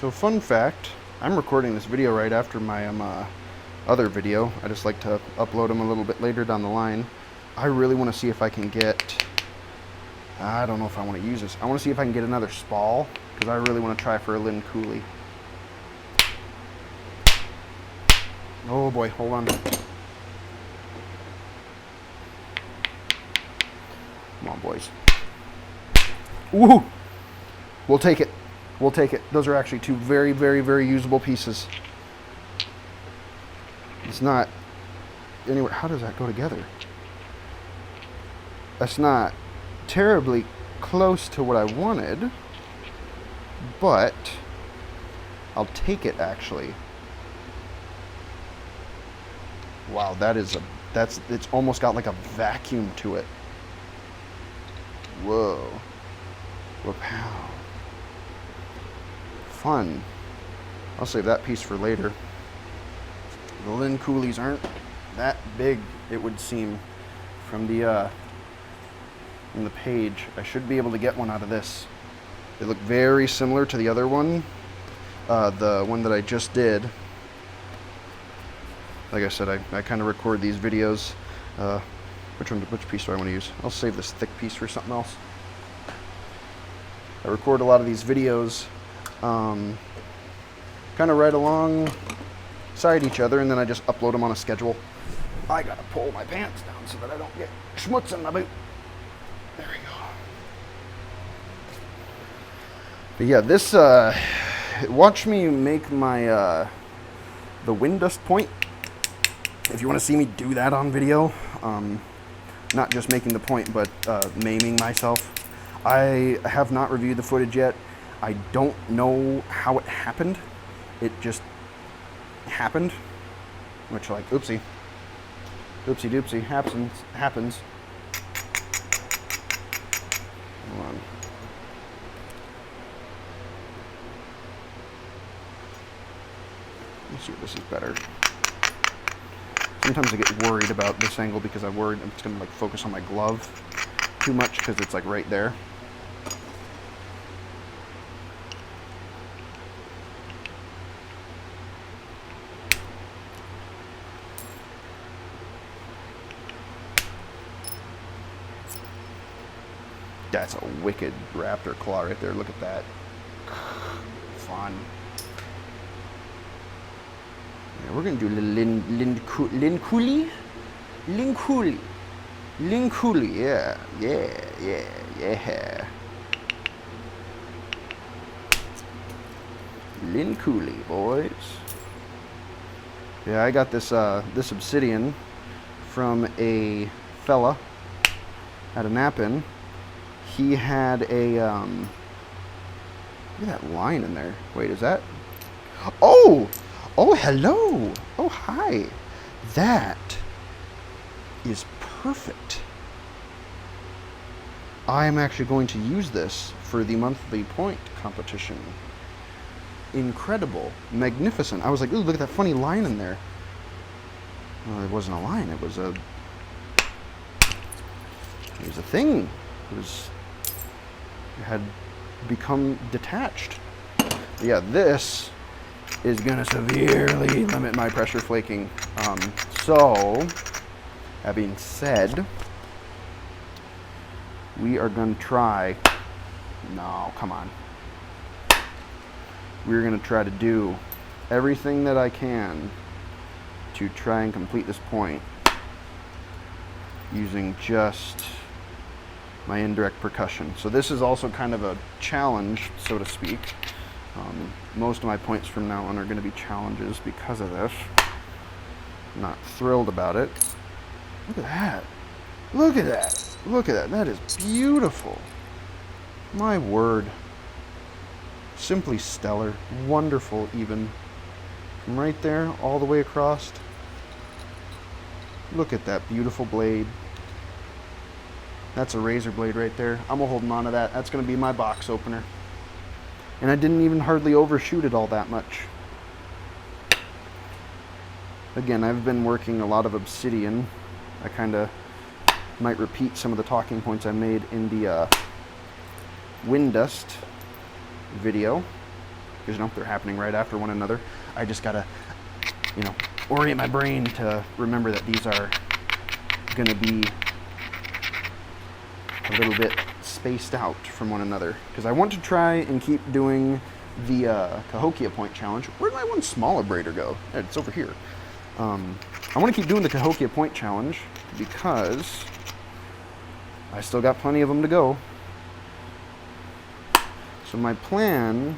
So fun fact, I'm recording this video right after my other video. I just like to upload them a little bit later down the line. I really want to see if I can get, I don't know if I want to use this. I want to see if I can get another Spall, because I really want to try for a Coulee. Oh boy, hold on. Come on, boys. Ooh! We'll take it. We'll take it. Those are actually two very, very, very usable pieces. It's not anywhere. How does that go together? That's not terribly close to what I wanted, but I'll take it actually. Wow, it's almost got like a vacuum to it. Whoa. Wow. Fun. I'll save that piece for later. The Coulees aren't that big, it would seem, from the page. I should be able to get one out of this. They look very similar to the other one, the one that I just did. Like I said, I kind of record these videos. Which piece do I want to use? I'll save this thick piece for something else. I record a lot of these videos kind of right alongside each other, and then I just upload them on a schedule. I gotta pull my pants down so that I don't get schmutz in my boot. There we go. But yeah, this, watch me make my, the wind dust point. If you want to see me do that on video, not just making the point, but maiming myself. I have not reviewed the footage yet. I don't know how it happened. It just happened, which, like, oopsie doopsie, happens. Hold on. Let's see if this is better. Sometimes I get worried about this angle because I'm worried I'm just gonna like focus on my glove too much because it's like right there. That's a wicked raptor claw right there. Look at that. Fun. Yeah, we're gonna do a little Coulee. Yeah. Coulee, boys. Yeah, I got this this Obsidian from a fella at a nap-in. He had a look at that line in there. Wait, is that? Oh, hello. Oh, hi. That is perfect. I am actually going to use this for the monthly point competition. Incredible, magnificent. I was like, ooh, look at that funny line in there. Well, it wasn't a line. It was a thing. It had become detached. Yeah, this is gonna severely limit my pressure flaking. So, that being said, we are gonna try, no, come on. We're gonna try to do everything that I can to try and complete this point using just my indirect percussion. So this is also kind of a challenge, so to speak. Most of my points from now on are going to be challenges because of this. I'm not thrilled about it. Look at that. Look at that. Look at that. That is beautiful. My word. Simply stellar. Wonderful, even. From right there all the way across. Look at that beautiful blade. That's a razor blade right there. I'm holding on to that. That's going to be my box opener. And I didn't even hardly overshoot it all that much. Again, I've been working a lot of Obsidian. I kind of might repeat some of the talking points I made in the wind dust video. because, you know, they're happening right after one another. I just gotta, you know, orient my brain to remember that these are gonna be a little bit spaced out from one another, because I want to try and keep doing the Cahokia point challenge. Where did my one smaller braider go? It's over here. I want to keep doing the Cahokia point challenge because I still got plenty of them to go. So my plan,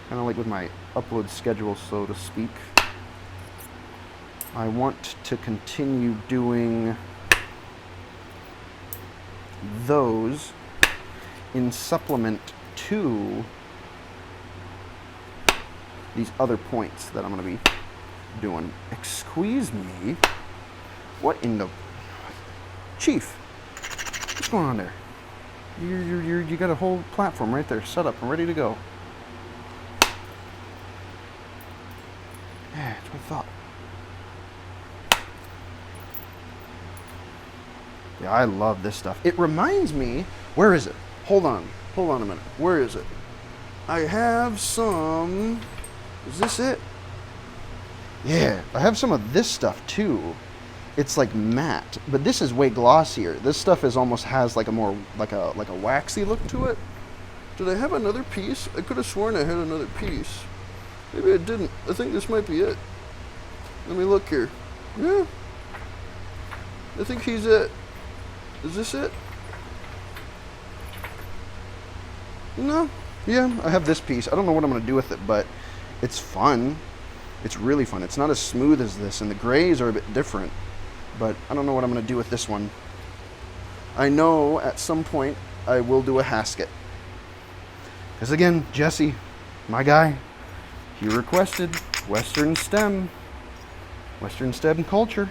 kind of like with my upload schedule, so to speak, I want to continue doing those in supplement to these other points that I'm going to be doing. Excuse me. What in the... Chief, what's going on there? You got a whole platform right there set up and ready to go. Yeah, that's what I thought. Yeah, I love this stuff. It reminds me... Where is it? Hold on a minute. Where is it? I have some... Is this it? Yeah, I have some of this stuff too. It's like matte, but this is way glossier. This stuff is almost has like a more like a waxy look to it. Did I have another piece? I could have sworn I had another piece. Maybe I didn't. I think this might be it. Let me look here. Yeah. I think he's it. Is this it? No. Yeah, I have this piece. I don't know what I'm going to do with it, but it's fun. It's really fun. It's not as smooth as this, and the grays are a bit different, but I don't know what I'm going to do with this one. I know at some point I will do a hasket. Because again, Jesse, my guy, he requested Western STEM culture.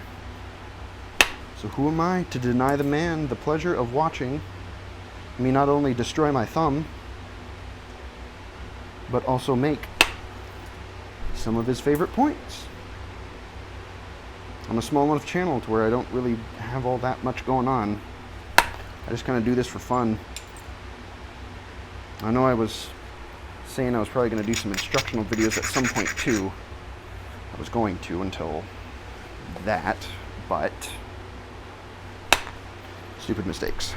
So who am I to deny the man the pleasure of watching me not only destroy my thumb, but also make some of his favorite points. I'm a small enough channel to where I don't really have all that much going on. I just kind of do this for fun. I know I was saying I was probably going to do some instructional videos at some point too. I was going to until that, but stupid mistakes.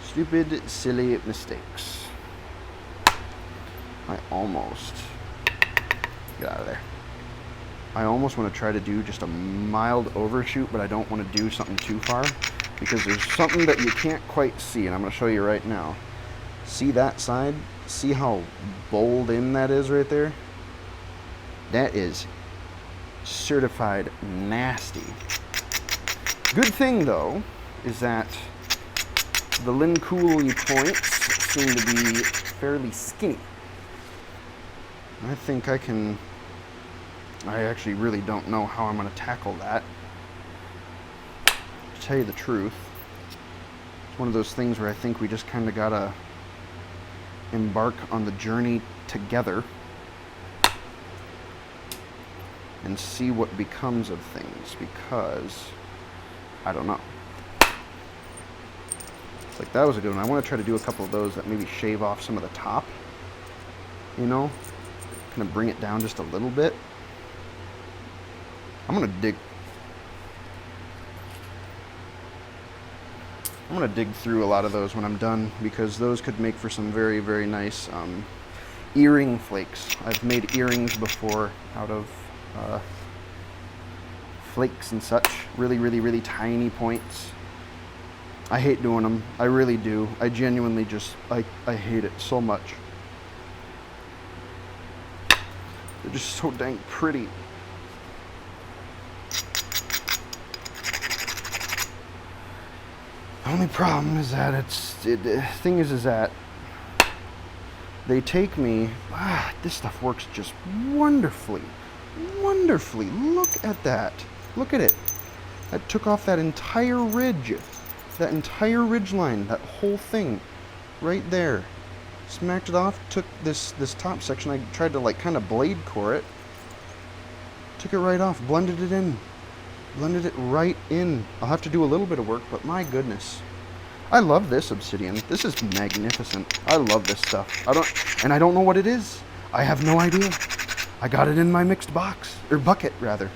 Stupid, silly mistakes. Get out of there. I almost want to try to do just a mild overshoot, but I don't want to do something too far because there's something that you can't quite see, and I'm going to show you right now. See that side? See how bold in that is right there? That is certified nasty. Good thing though is that the Coulee points seem to be fairly skinny. I think I can... I actually really don't know how I'm going to tackle that. To tell you the truth, it's one of those things where I think we just kind of gotta embark on the journey together and see what becomes of things, because I don't know. It's like that was a good one. I want to try to do a couple of those that maybe shave off some of the top, you know, kind of bring it down just a little bit. I'm gonna dig through a lot of those when I'm done, because those could make for some very, very nice earring flakes. I've made earrings before out of flakes and such. Really, really, really tiny points. I hate doing them. I really do. I genuinely just, I hate it so much. They're just so dang pretty. The only problem is that the thing is that they take me, this stuff works just wonderfully. Wonderfully. Look at that. Look at it. That took off that entire ridge. That entire ridge line. That whole thing. Right there. Smacked it off. Took this top section. I tried to like kind of blade core it. Took it right off. Blended it in. Blended it right in. I'll have to do a little bit of work, but my goodness. I love this obsidian. This is magnificent. I love this stuff. I don't know what it is. I have no idea. I got it in my mixed box, or bucket rather.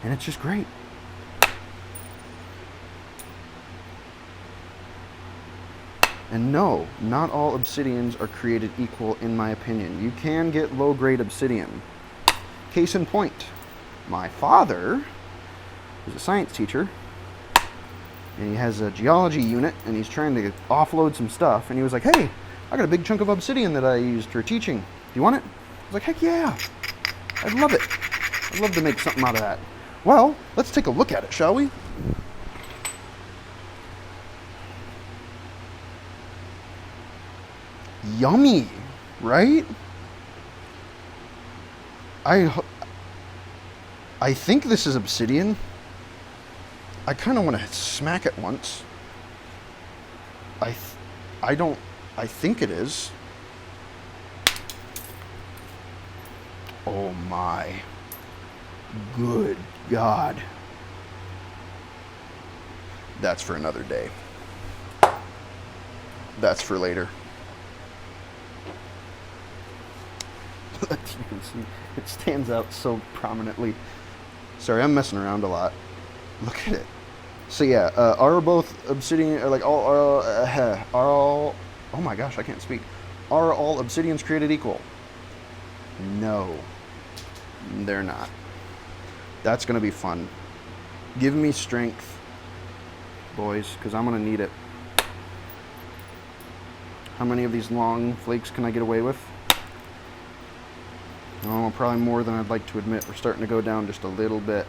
And it's just great. And no, not all obsidians are created equal in my opinion. You can get low-grade obsidian. Case in point, my father is a science teacher, and he has a geology unit, and he's trying to offload some stuff, and he was like, hey, I got a big chunk of obsidian that I used for teaching. Do you want it? I was like, heck yeah, I'd love it. I'd love to make something out of that. Well, let's take a look at it, shall we? Yummy, right? I think this is obsidian. I kind of want to smack it once. I think it is. Oh my good God. That's for another day. That's for later. You can see it stands out so prominently. Sorry, I'm messing around a lot. Look at it. So yeah, are both obsidian, or like are all, oh my gosh, I can't speak. Are all obsidians created equal? No, they're not. That's gonna be fun. Give me strength, boys, because I'm gonna need it. How many of these long flakes can I get away with? Oh, probably more than I'd like to admit. We're starting to go down just a little bit.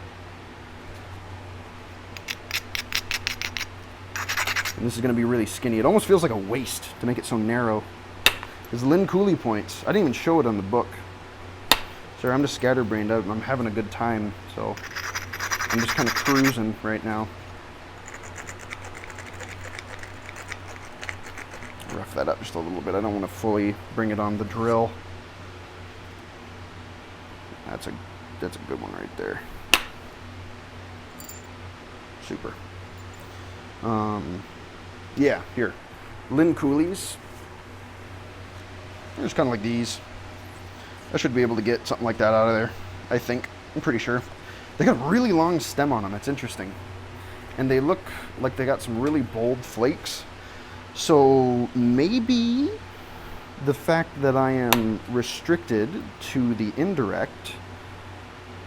And this is going to be really skinny. It almost feels like a waist to make it so narrow. There's Lynn Coulee points. I didn't even show it on the book. Sorry, I'm just scatterbrained. I'm having a good time, so I'm just kind of cruising right now. Rough that up just a little bit. I don't want to fully bring it on the drill. That's a good one right there. Super. Yeah, here. Lynn Coulee's. There's kind of like these. I should be able to get something like that out of there, I think. I'm pretty sure. They got a really long stem on them. It's interesting. And they look like they got some really bold flakes. So maybe the fact that I am restricted to the indirect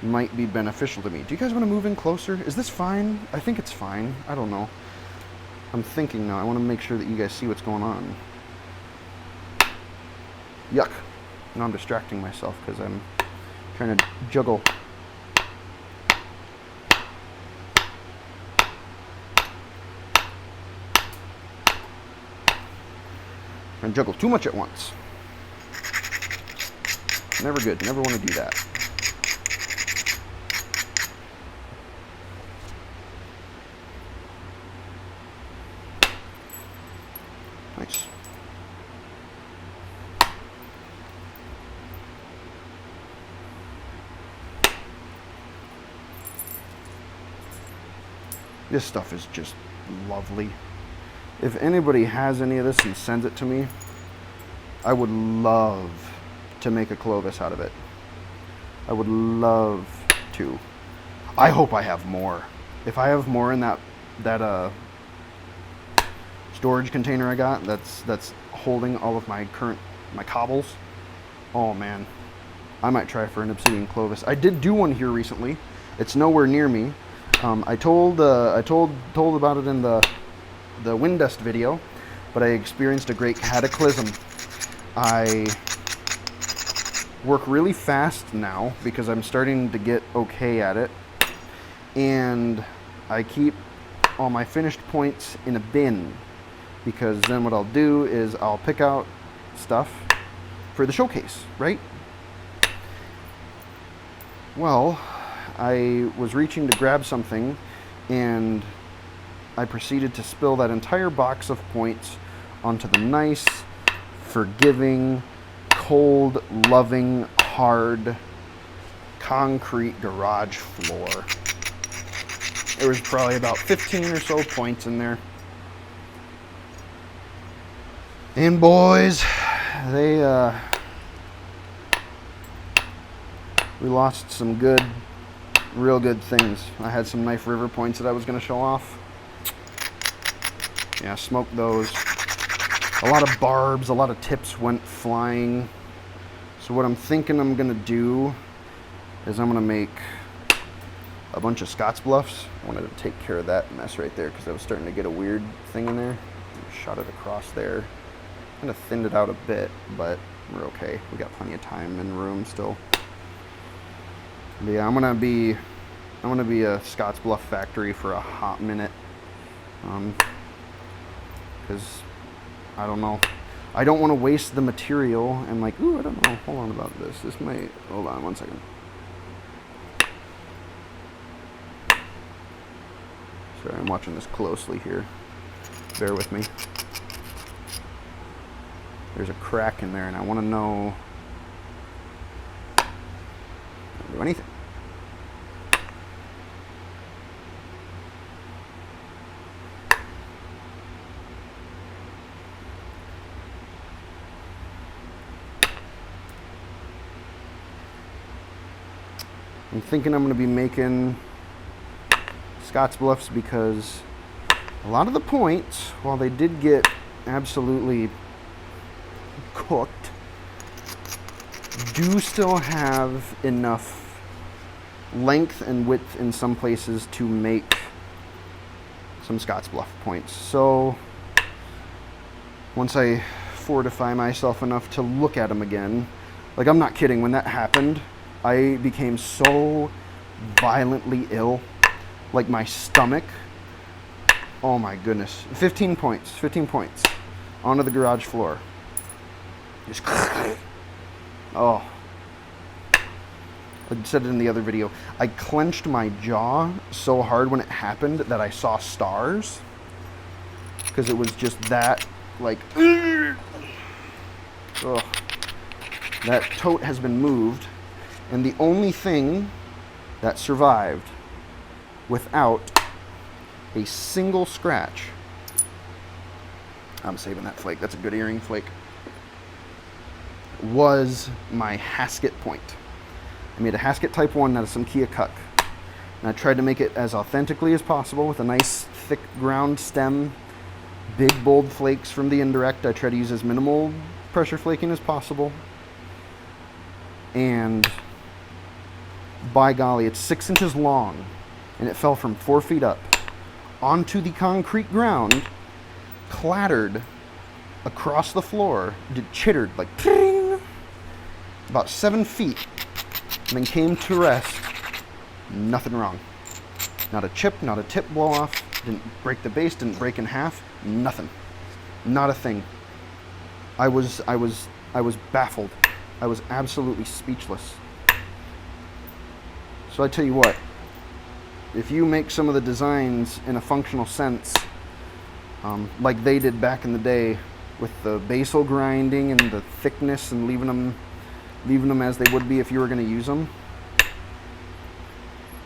might be beneficial to me. Do you guys want to move in closer? Is this fine? I think it's fine. I don't know. I'm thinking now. I want to make sure that you guys see what's going on. Yuck. Now I'm distracting myself because I'm trying to juggle. And juggle too much at once. Never good. Never want to do that. Nice. This stuff is just lovely. If anybody has any of this and sends it to me, I would love to make a Clovis out of it. I would love to. I hope I have more. If I have more in that storage container I got that's holding all of my cobbles, oh man, I might try for an obsidian Clovis. I did do one here recently. It's nowhere near me. I told about it in the wind dust video, but I experienced a great cataclysm. I work really fast now because I'm starting to get okay at it, and I keep all my finished points in a bin, because then what I'll do is I'll pick out stuff for the showcase, right? Well, I was reaching to grab something, and I proceeded to spill that entire box of points onto the nice, forgiving, cold, loving, hard, concrete garage floor. There was probably about 15 or so points in there. And boys, we lost some good, real good things. I had some knife river points that I was going to show off. Yeah, smoked those. A lot of barbs, a lot of tips went flying. So what I'm thinking I'm going to do is I'm going to make a bunch of Scots Bluffs. I wanted to take care of that mess right there because I was starting to get a weird thing in there. Shot it across there. Kind of thinned it out a bit, but we're okay. We got plenty of time and room still. But yeah, I'm gonna be a Scots Bluff factory for a hot minute. Because I don't know. I don't want to waste the material and like, ooh, I don't know. Hold on about this. This might, hold on one second. Sorry, I'm watching this closely here. Bear with me. There's a crack in there and I want to know. Don't do anything. I'm thinking I'm going to be making Scots Bluffs because a lot of the points, while they did get absolutely cooked, do still have enough length and width in some places to make some Scots Bluff points. So once I fortify myself enough to look at them again, like I'm not kidding, when that happened, I became so violently ill, like my stomach, oh my goodness. 15 points onto the garage floor. Just, oh. I said it in the other video. I clenched my jaw so hard when it happened that I saw stars. Because it was just that, like, ugh. That tote has been moved. And the only thing that survived without a single scratch, I'm saving that flake, that's a good earring flake, was my Hasket point. I made a Hasket Type 1 out of some Kia Cuck. And I tried to make it as authentically as possible with a nice thick ground stem, big bold flakes from the Indirect. I tried to use as minimal pressure flaking as possible. And by golly, it's 6 inches long, and it fell from 4 feet up onto the concrete ground, clattered across the floor, chittered like ping, about 7 feet, and then came to rest. Nothing wrong. Not a chip, not a tip blow off, didn't break the base, didn't break in half, nothing. Not a thing. I was baffled. I was absolutely speechless. So I tell you what, if you make some of the designs in a functional sense, like they did back in the day with the basal grinding and the thickness and leaving them as they would be if you were going to use them,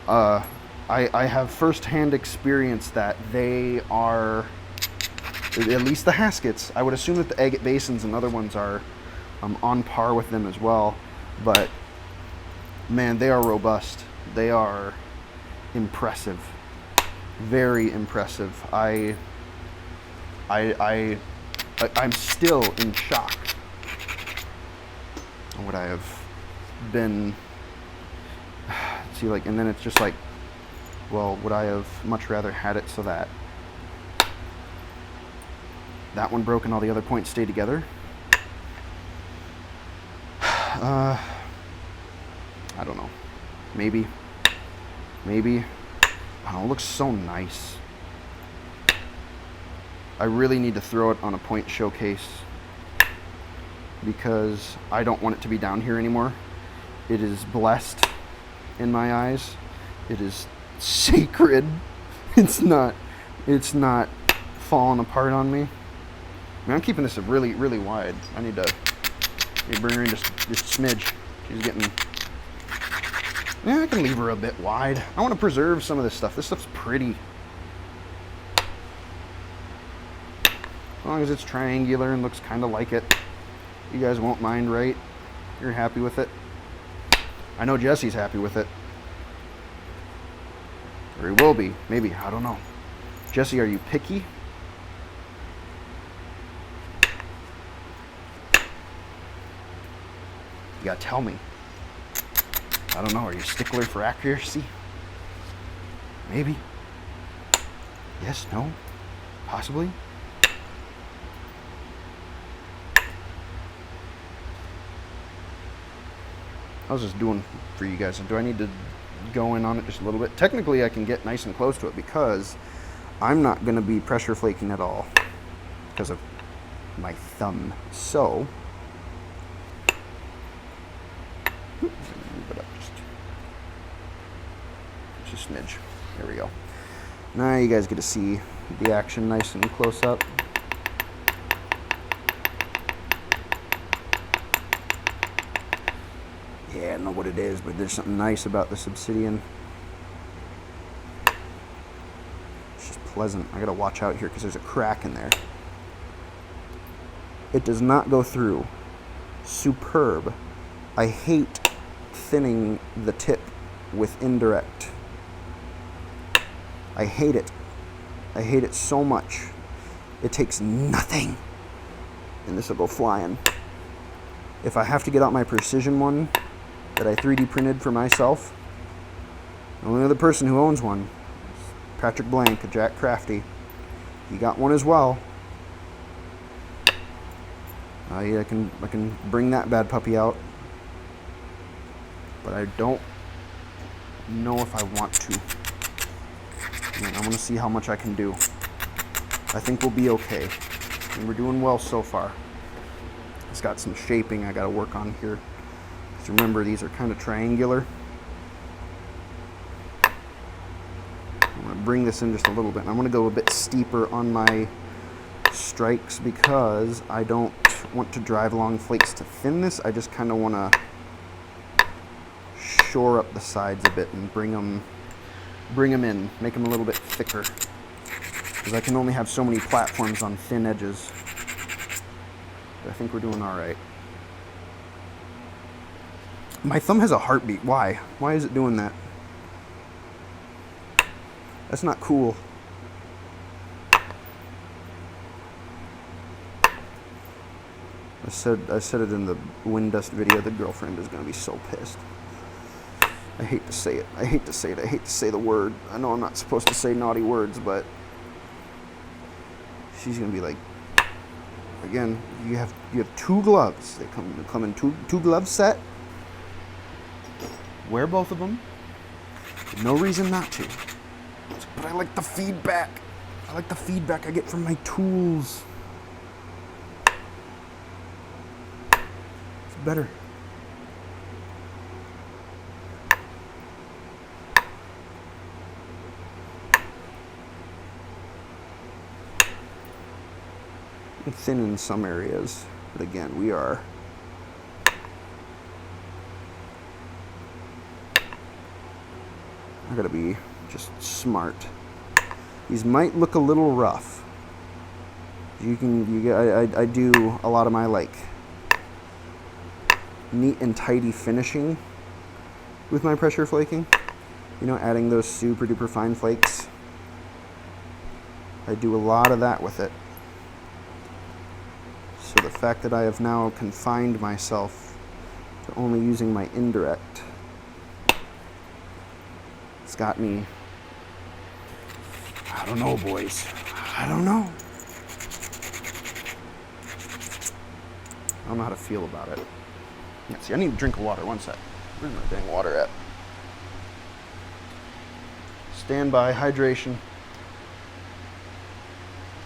I have first-hand experience that they are, at least the Haskets, I would assume that the agate basins and other ones are on par with them as well, but man, they are robust. They are impressive, very impressive. I'm still in shock at what I have been. See, like, and then it's just like, well, would I have much rather had it so that that one broke and all the other points stay together? I don't know. Maybe. I don't know, it looks so nice. I really need to throw it on a point showcase because I don't want it to be down here anymore. It is blessed in my eyes. It is sacred. It's not falling apart on me. I mean, I'm keeping this really, really wide. I need to bring her in just a smidge. She's getting... Yeah, I can leave her a bit wide. I want to preserve some of this stuff. This stuff's pretty. As long as it's triangular and looks kind of like it, you guys won't mind, right? You're happy with it. I know Jesse's happy with it. Or he will be, maybe, I don't know. Jesse, are you picky? You gotta tell me. I don't know, are you a stickler for accuracy? Maybe. Yes, no, possibly. I was just doing for you guys. Do I need to go in on it just a little bit? Technically, I can get nice and close to it because I'm not going to be pressure flaking at all because of my thumb. So, move it up just a smidge. There we go. Now you guys get to see the action nice and close up. Yeah, I don't know what it is, but there's something nice about this Obsidian. It's just pleasant. I gotta watch out here because there's a crack in there. It does not go through. Superb. I hate thinning the tip with Indirect. I hate it. I hate it so much. It takes nothing. And this will go flying. If I have to get out my Precision one that I 3D printed for myself, the only other person who owns one is Patrick Blank, a Jack Crafty. He got one as well. Yeah, I can bring that bad puppy out. But I don't know if I want to. I want to see how much I can do. I think we'll be okay. And we're doing well so far. It's got some shaping I got to work on here. Because remember, these are kind of triangular. I'm going to bring this in just a little bit. And I'm going to go a bit steeper on my strikes because I don't want to drive long flakes to thin this. I just kind of want to shore up the sides a bit and bring them in, make them a little bit thicker. Because I can only have so many platforms on thin edges. But I think we're doing all right. My thumb has a heartbeat. Why? Why is it doing that? That's not cool. I said it in the wind dust video. The girlfriend is going to be so pissed. I hate to say it. I hate to say it. I hate to say the word. I know I'm not supposed to say naughty words, but she's going to be like, again, you have 2 gloves. They come in two glove set. Wear both of them. No reason not to. But I like the feedback. I like the feedback I get from my tools. It's better. Thin in some areas, but again, we are I gotta be just smart. These might look a little rough. I do a lot of my like neat and tidy finishing with my pressure flaking. You know, adding those super duper fine flakes. I do a lot of that with it. So the fact that I have now confined myself to only using my Indirect, it's got me, I don't know, boys. I don't know. I don't know how to feel about it. Let's see, I need a drink of water. One sec. Where's my dang water at? Standby, hydration.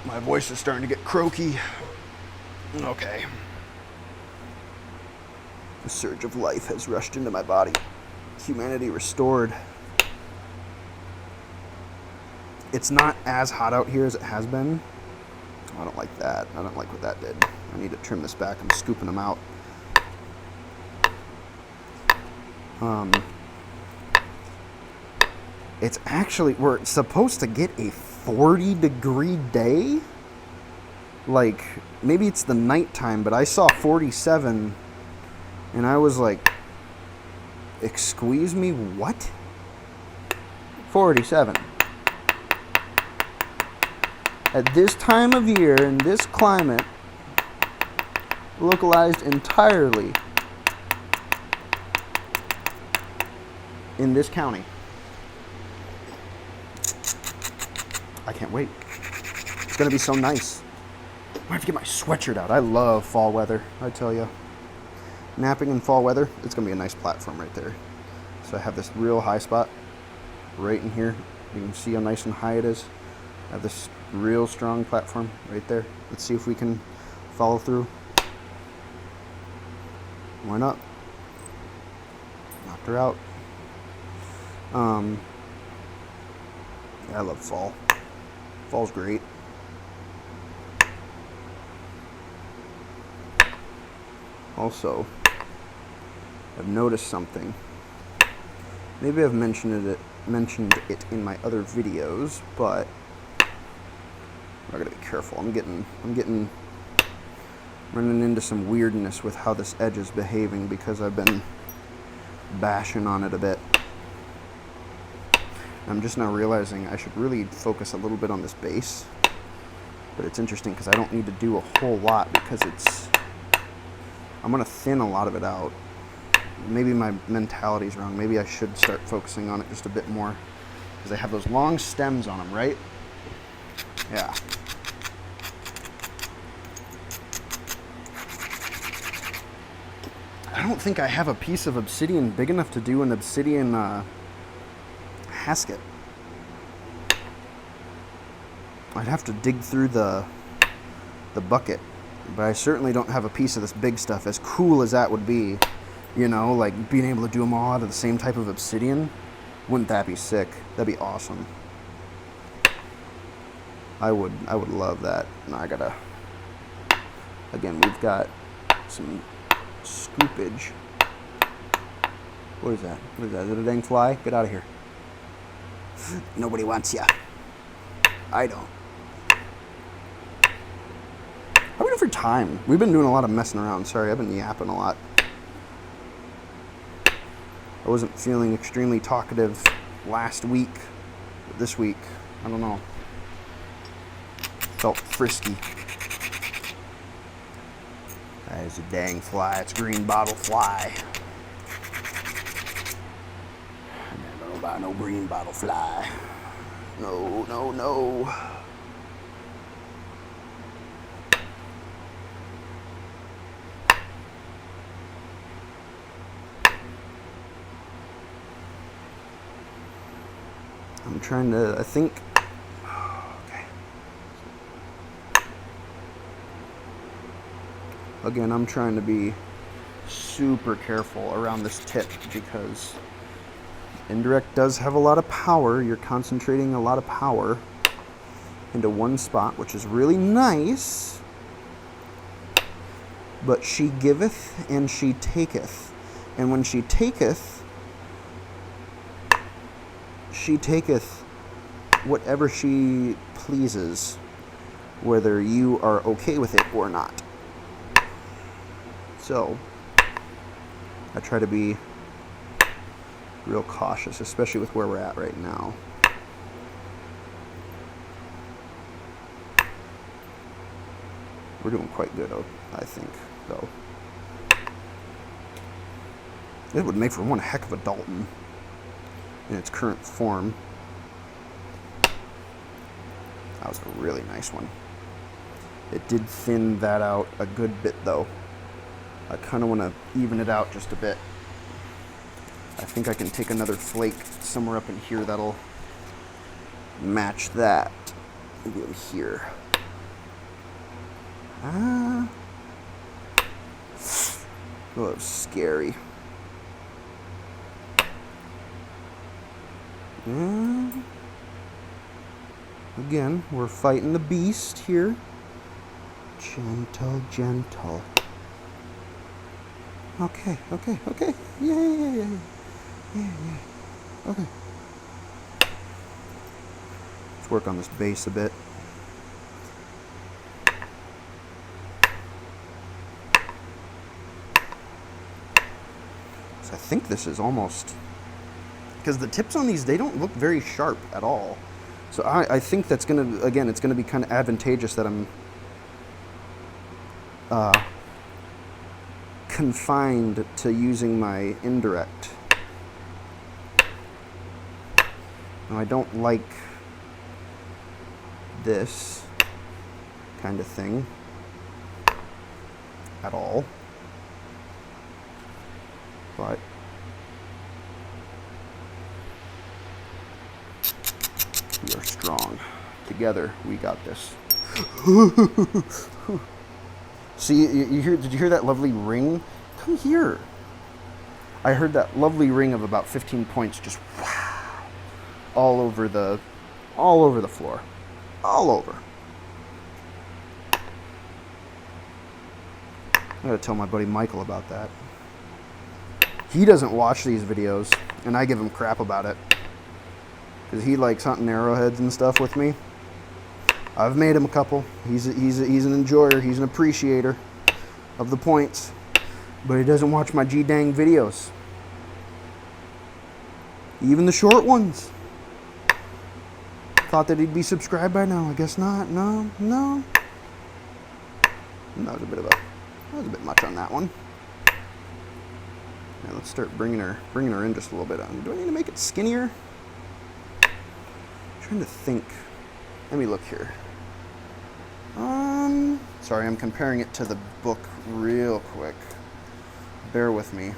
My voice is starting to get croaky. Okay. The surge of life has rushed into my body. Humanity restored. It's not as hot out here as it has been. I don't like that. I don't like what that did. I need to trim this back. I'm scooping them out. It's actually, we're supposed to get a 40-degree day. like, maybe it's the nighttime, but I saw 47, and I was like, excuse me, what? 47. At this time of year, in this climate, localized entirely in this county. I can't wait. It's gonna be so nice. I have to get my sweatshirt out. I love fall weather, I tell you. Napping in fall weather, it's gonna be a nice platform right there. So I have this real high spot right in here. You can see how nice and high it is. I have this real strong platform right there. Let's see if we can follow through. Why not? Knocked her out. Yeah, I love fall. Fall's great. Also, I've noticed something. Maybe I've mentioned it in my other videos, but I gotta be careful. I'm running into some weirdness with how this edge is behaving because I've been bashing on it a bit. I'm just now realizing I should really focus a little bit on this base, but it's interesting because I don't need to do a whole lot because I'm gonna thin a lot of it out. Maybe my mentality's wrong. Maybe I should start focusing on it just a bit more because they have those long stems on them, right? Yeah. I don't think I have a piece of obsidian big enough to do an obsidian hasket. I'd have to dig through the bucket, but I certainly don't have a piece of this big stuff. As cool as that would be, you know, like being able to do them all out of the same type of obsidian, wouldn't that be sick? That'd be awesome. I would love that. Now I gotta, again, we've got some scoopage. What is that? What is that? Is it a dang fly? Get out of here. Nobody wants ya. I don't. How are we doing for time? We've been doing a lot of messing around. Sorry, I've been yapping a lot. I wasn't feeling extremely talkative last week. But this week, I don't know. Felt frisky. That is a dang fly. It's a green bottle fly. I never know about no green bottle fly. No, no, no. I'm trying to, I think, okay. Again, I'm trying to be super careful around this tip because Indirect does have a lot of power. You're concentrating a lot of power into one spot, which is really nice. But she giveth and she taketh. And when she taketh whatever she pleases, whether you are okay with it or not. So, I try to be real cautious, especially with where we're at right now. We're doing quite good, I think, though. It would make for one heck of a Dalton in its current form. That was a really nice one. It did thin that out a good bit, though. I kind of want to even it out just a bit. I think I can take another flake somewhere up in here that'll match that. Maybe over here. Oh, that was scary. Again, we're fighting the beast here. Gentle, gentle. Okay. Yeah. Okay. Let's work on this base a bit. So I think this is almost, because the tips on these, they don't look very sharp at all. So I think that's gonna, again, it's gonna be kind of advantageous that I'm confined to using my indirect. Now I don't like this kind of thing at all, but we are strong. Together, we got this. See, you hear? Did you hear that lovely ring? Come here. I heard that lovely ring of about 15 points, just wow, all over the floor, all over. I gotta tell my buddy Michael about that. He doesn't watch these videos, and I give him crap about it because he likes hunting arrowheads and stuff with me. I've made him a couple. He's an enjoyer. He's an appreciator of the points, but he doesn't watch my G-dang videos. Even the short ones. Thought that he'd be subscribed by now. I guess not. No. That was a bit much on that one. Now let's start bringing her in just a little bit. Do I need to make it skinnier? I'm trying to think. Let me look here. Sorry, I'm comparing it to the book real quick. Bear with me.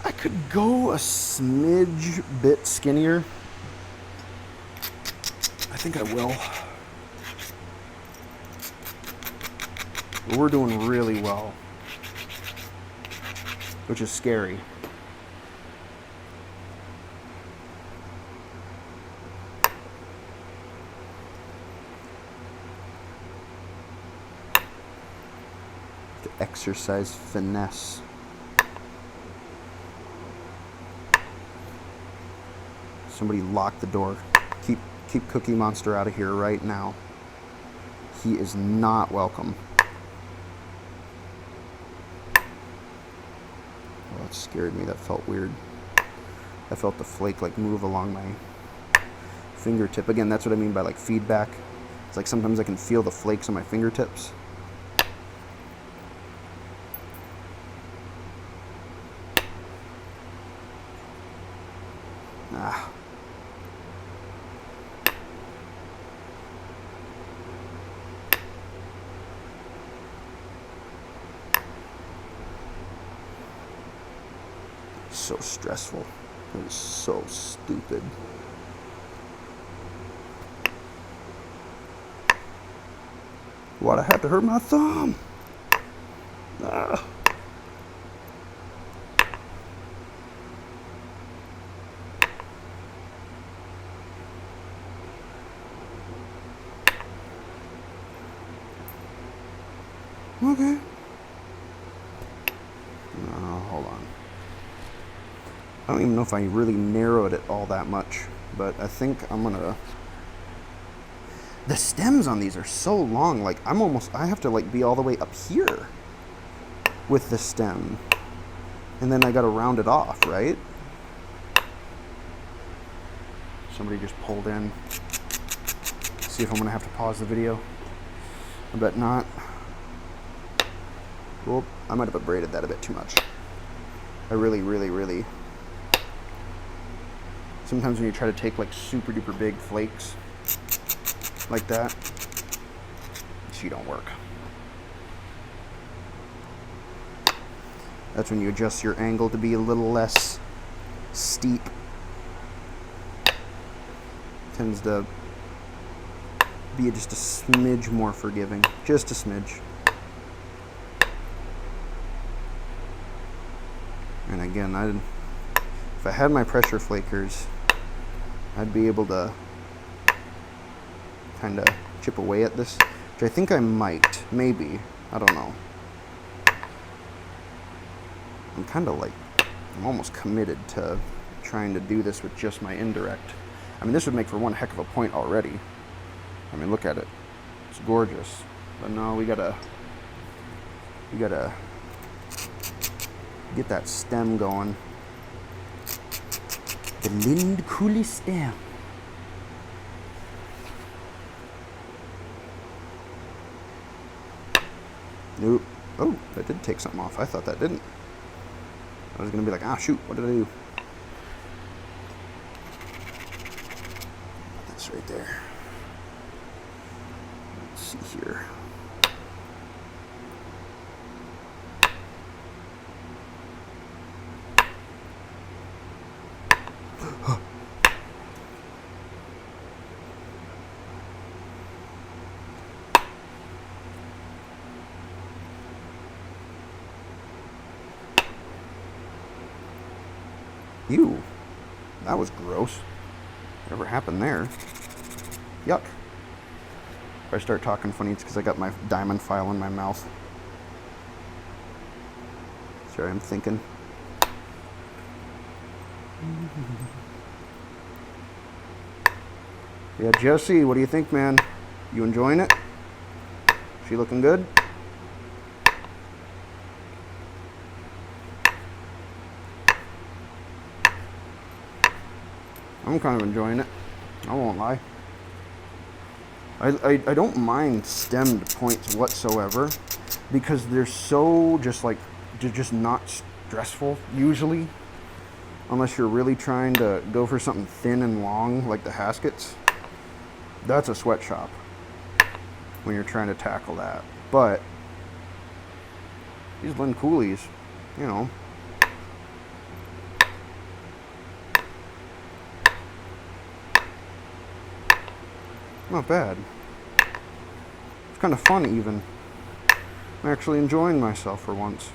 I could go a smidge bit skinnier. I think I will. But we're doing really well, which is scary. To exercise finesse. Somebody lock the door. Keep Cookie Monster out of here right now. He is not welcome. Oh, that scared me. That felt weird. I felt the flake like move along my fingertip. Again, that's what I mean by like feedback. It's like sometimes I can feel the flakes on my fingertips. So stressful. It was so stupid. Why'd I have to hurt my thumb? Ah. Okay. Hold on. I don't even know if I really narrowed it all that much, but I think I'm gonna... The stems on these are so long, like I have to like be all the way up here with the stem. And then I gotta round it off, right? Somebody just pulled in. See if I'm gonna have to pause the video. I bet not. Well, I might have abraded that a bit too much. I really... Sometimes when you try to take like super duper big flakes like that, she don't work. That's when you adjust your angle to be a little less steep. Tends to be just a smidge more forgiving. Just a smidge. And again, if I had my pressure flakers, I'd be able to kind of chip away at this, which I think I might, maybe, I don't know. I'm kind of like, I'm almost committed to trying to do this with just my indirect. I mean, this would make for one heck of a point already. I mean, look at it. It's gorgeous. But no, we gotta get that stem going. The Lind Coulee stem. Nope. Oh, that did take something off. I thought that didn't. I was gonna be like, ah, shoot, what did I do? Put this right there. Let's see here. Ew, that was gross. Whatever happened there? Yuck. If I start talking funny, it's because I got my diamond file in my mouth. Sorry, I'm thinking. Yeah, Jesse, what do you think, man? You enjoying it? She looking good? I'm kind of enjoying it. I won't lie. I don't mind stemmed points whatsoever because they're so they're just not stressful usually, unless you're really trying to go for something thin and long like the Haskets. That's a sweatshop when you're trying to tackle that. But these Lind Coulees, you know, not bad. It's kind of fun even. I'm actually enjoying myself for once.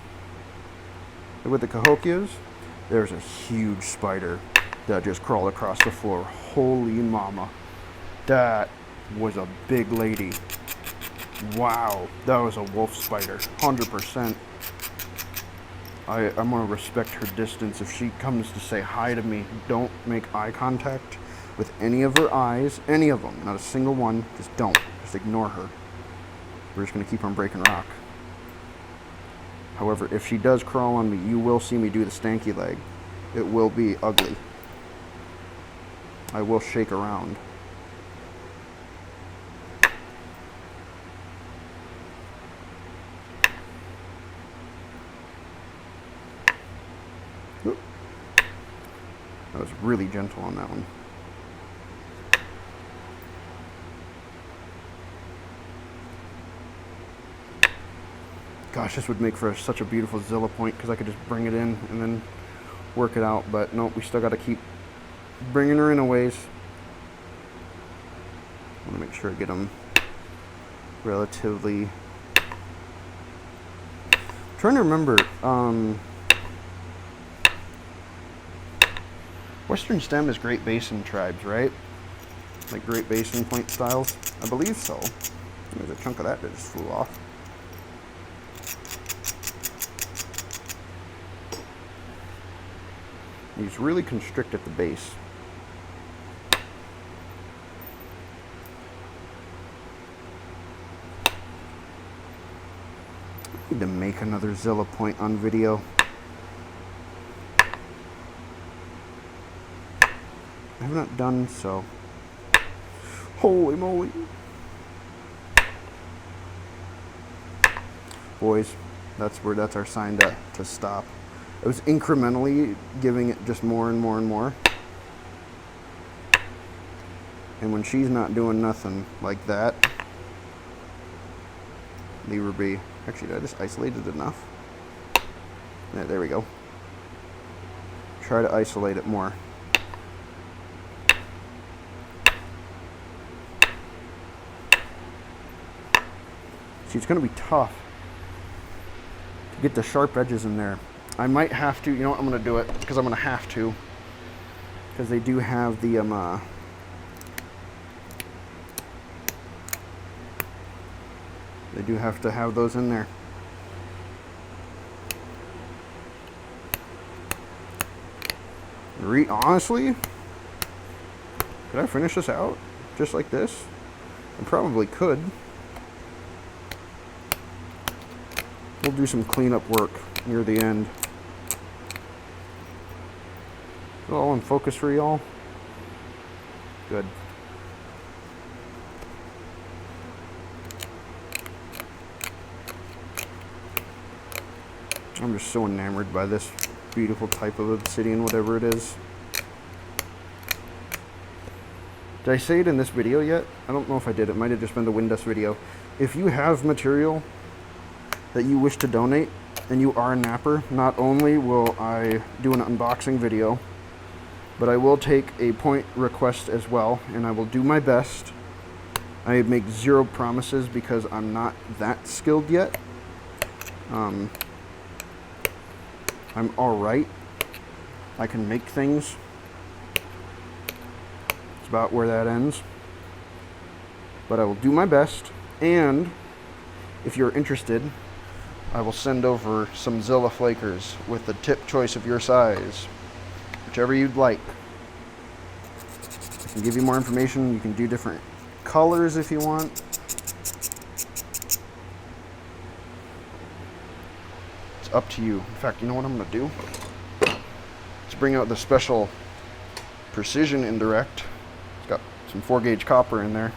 And with the Cahokias, there's a huge spider that just crawled across the floor. Holy mama. That was a big lady. Wow. That was a wolf spider. 100%. I'm going to respect her distance. If she comes to say hi to me, don't make eye contact with any of her eyes, any of them, not a single one. Just don't. Just ignore her. We're just going to keep on breaking rock. However, if she does crawl on me, you will see me do the stanky leg. It will be ugly. I will shake around. Oop. I was really gentle on that one. Gosh, this would make for such a beautiful Zilla point because I could just bring it in and then work it out. But nope, we still got to keep bringing her in a ways. I want to make sure I get them relatively. I'm trying to remember. Western stem is Great Basin tribes, right? Like Great Basin point styles? I believe so. There's a chunk of that just flew off. These really constrict at the base. I need to make another Zilla point on video. I have not done so. Holy moly. Boys, that's our sign to stop. I was incrementally giving it just more and more and more. And when she's not doing nothing like that, leave her be. Actually, did I just isolate it enough? Yeah, there we go. Try to isolate it more. See, it's going to be tough to get the sharp edges in there. I might have to, you know what, I'm going to do it, because I'm going to have to. Because they do have the, they do have to have those in there. Honestly, could I finish this out just like this? I probably could. We'll do some cleanup work near the end. Is it all in focus for y'all? Good. I'm just so enamored by this beautiful type of obsidian, whatever it is. Did I say it in this video yet? I don't know if I did. It might have just been the wind dust video. If you have material that you wish to donate and you are a napper, not only will I do an unboxing video, but I will take a point request as well, and I will do my best. I make zero promises because I'm not that skilled yet. I'm alright. I can make things. It's about where that ends. But I will do my best, and if you're interested, I will send over some Zilla flakers with the tip choice of your size, whichever you'd like. I can give you more information. You can do different colors if you want. It's up to you. In fact, you know what I'm going to do? Let's bring out the special Precision Indirect. It's got some 4-gauge copper in there.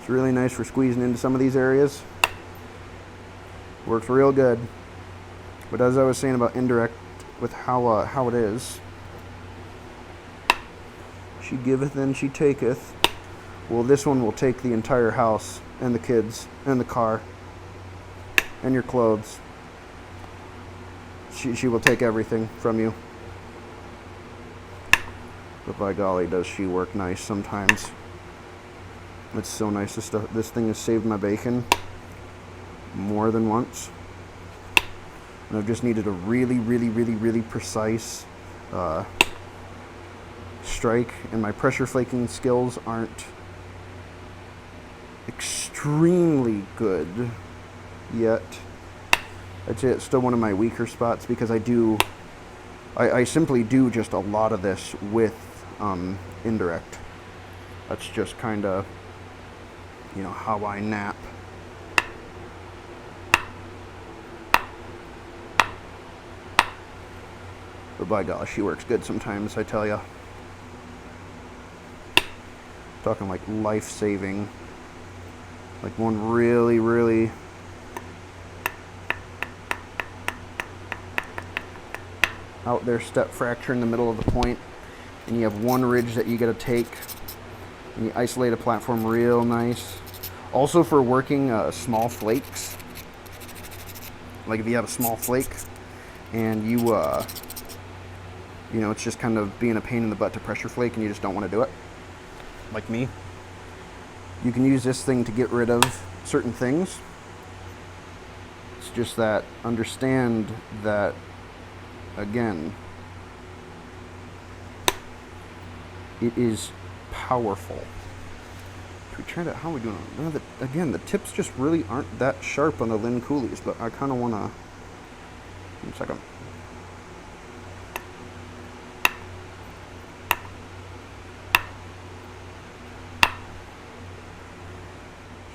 It's really nice for squeezing into some of these areas. Works real good. But as I was saying about Indirect, with how it is, she giveth and she taketh. Well, this one will take the entire house and the kids and the car and your clothes. She will take everything from you. But by golly, does she work nice sometimes. It's so nice. This thing has saved my bacon more than once. And I've just needed a really precise strike, and my pressure flaking skills aren't extremely good yet. I'd say it's still one of my weaker spots because I simply do just a lot of this with Indirect. That's just kind of, you know, how I nap. But by gosh, she works good sometimes, I tell ya. Talking like life-saving. Like one really out there step fracture in the middle of the point, and you have one ridge that you gotta take, and you isolate a platform real nice. Also for working small flakes. Like if you have a small flake and you know, it's just kind of being a pain in the butt to pressure flake and you just don't want to do it, like me. You can use this thing to get rid of certain things. It's just that, understand that, again, it is powerful. Should we try that? How are we doing? Again, the tips just really aren't that sharp on the Lynn Coulees, but I kind of want to... One second.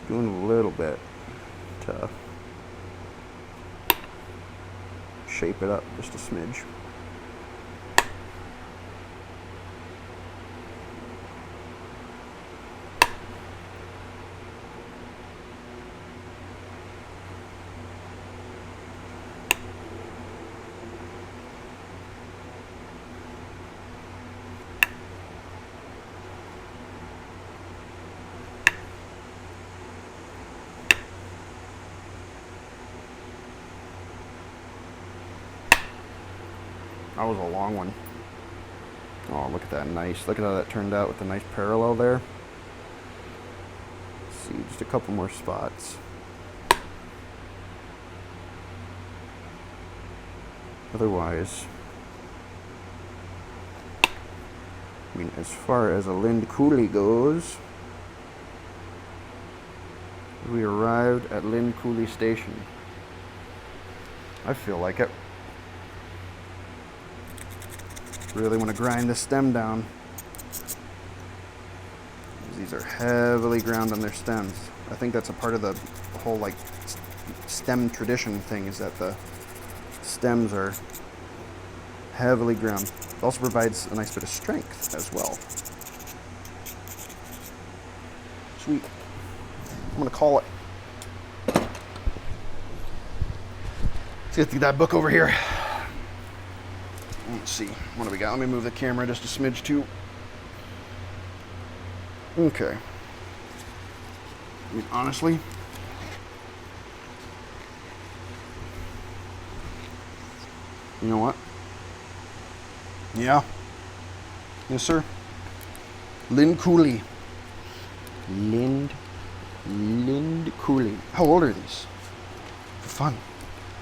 Doing a little bit to shape it up just a smidge. That was a long one. Oh, look at that, nice. Look at how that turned out with the nice parallel there. Let's see, just a couple more spots. Otherwise, I mean, as far as a Lynn Coulee goes, we arrived at Lynn Coulee Station. I feel like it. Really want to grind the stem down. These are heavily ground on their stems. I think that's a part of the whole like stem tradition thing, is that the stems are heavily ground. It also provides a nice bit of strength as well. Sweet. I'm gonna call it. Let's get that book over here. Let's see, what do we got? Let me move the camera just a smidge too. Okay. I mean, honestly, you know what? Yeah. Yes, sir. Coulee. Coulee. How old are these? For fun.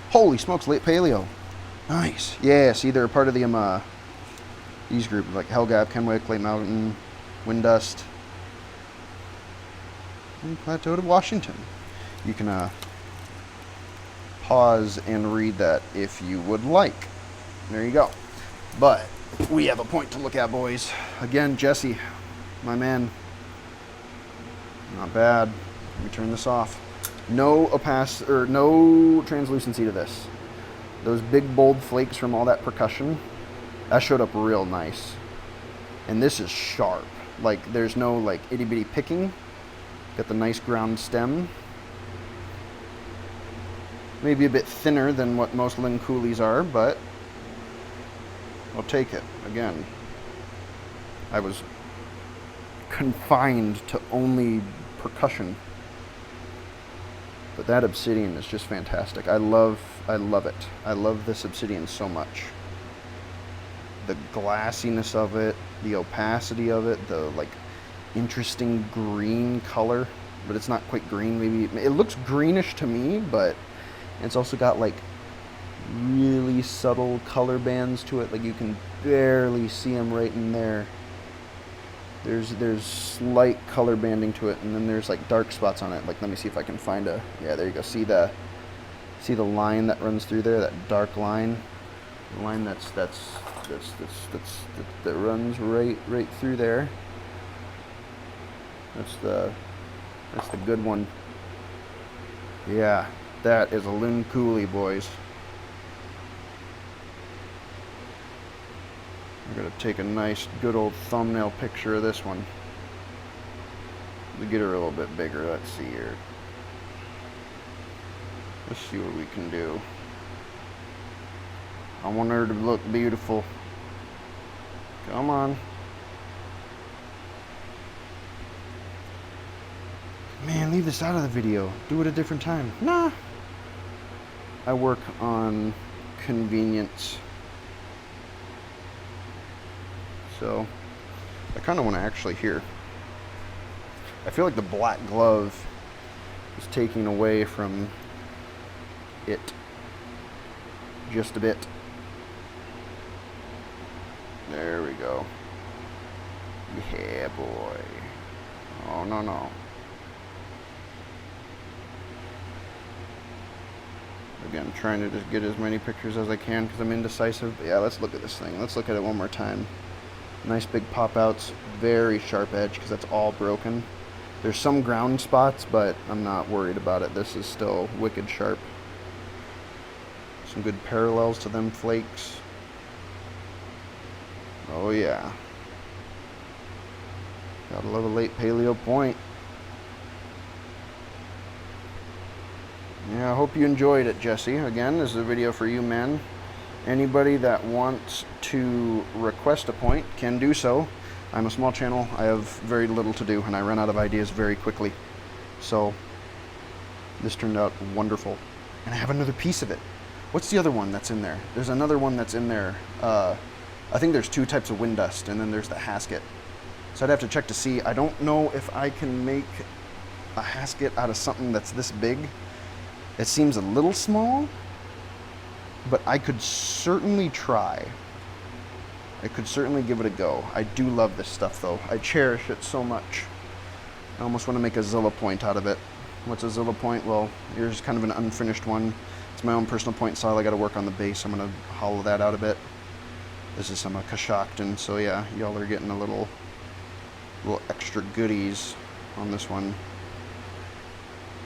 Holy smokes, late paleo. Nice. Yeah, see, they're part of the these groups like Hellgap, Kenwick, Late Mountain, Windust, and Plateau to Washington. You can pause and read that if you would like. There you go. But we have a point to look at, boys. Again, Jesse, my man. Not bad. Let me turn this off. No no translucency to this. Those big bold flakes from all that percussion, that showed up real nice. And this is sharp. Like, there's no like itty bitty picking. Got the nice ground stem. Maybe a bit thinner than what most Coulees are, but I'll take it. Again, I was confined to only percussion, but that Obsidian is just fantastic. I love it. I love this Obsidian so much. The glassiness of it, the opacity of it, the like interesting green color, but it's not quite green. Maybe it looks greenish to me, but it's also got like really subtle color bands to it. Like you can barely see them right in there. There's slight color banding to it, and then there's like dark spots on it. Like, let me see if I can find a, yeah, there you go. See the line that runs through there, that dark line, the line that runs right through there. That's the good one. Yeah, that is a Coulee, boys. I'm going to take a nice, good old thumbnail picture of this one. We get her a little bit bigger. Let's see here. Let's see what we can do. I want her to look beautiful. Come on. Man, leave this out of the video. Do it a different time. Nah. I work on convenience. So, I kind of want to actually hear. I feel like the black glove is taking away from it just a bit. There we go. Yeah, boy. Oh, no. Again, trying to just get as many pictures as I can because I'm indecisive. But yeah, let's look at this thing. Let's look at it one more time. Nice big pop outs, very sharp edge because that's all broken. There's some ground spots, but I'm not worried about it. This is still wicked sharp. Some good parallels to them flakes. Oh yeah. Gotta love a late paleo point. Yeah, I hope you enjoyed it, Jesse. Again, this is a video for you, man. Anybody that wants to request a point can do so. I'm a small channel. I have very little to do, and I run out of ideas very quickly. So this turned out wonderful. And I have another piece of it. What's the other one that's in there? There's another one that's in there. I think there's two types of wind dust, and then there's the hasket. So I'd have to check to see. I don't know if I can make a hasket out of something that's this big. It seems a little small, but I could certainly try. I could certainly give it a go. I do love this stuff, though. I cherish it so much. I almost want to make a Zilla point out of it. What's a Zilla point? Well, here's kind of an unfinished one. It's my own personal point style. I got to work on the base. I'm going to hollow that out a bit. This is some Kashakton, so yeah, y'all are getting a little extra goodies on this one.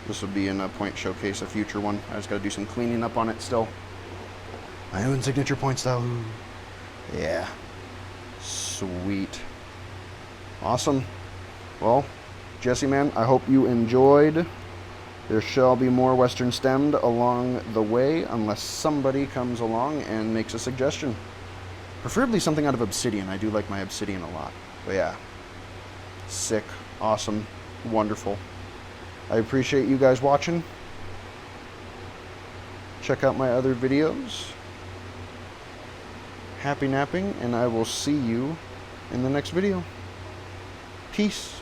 This will be in a point showcase, a future one. I just got to do some cleaning up on it still. My own signature points though. Yeah. Sweet. Awesome. Well, Jesse, man, I hope you enjoyed. There shall be more Western stemmed along the way unless somebody comes along and makes a suggestion. Preferably something out of Obsidian. I do like my Obsidian a lot. But yeah. Sick. Awesome. Wonderful. I appreciate you guys watching. Check out my other videos. Happy napping, and I will see you in the next video. Peace.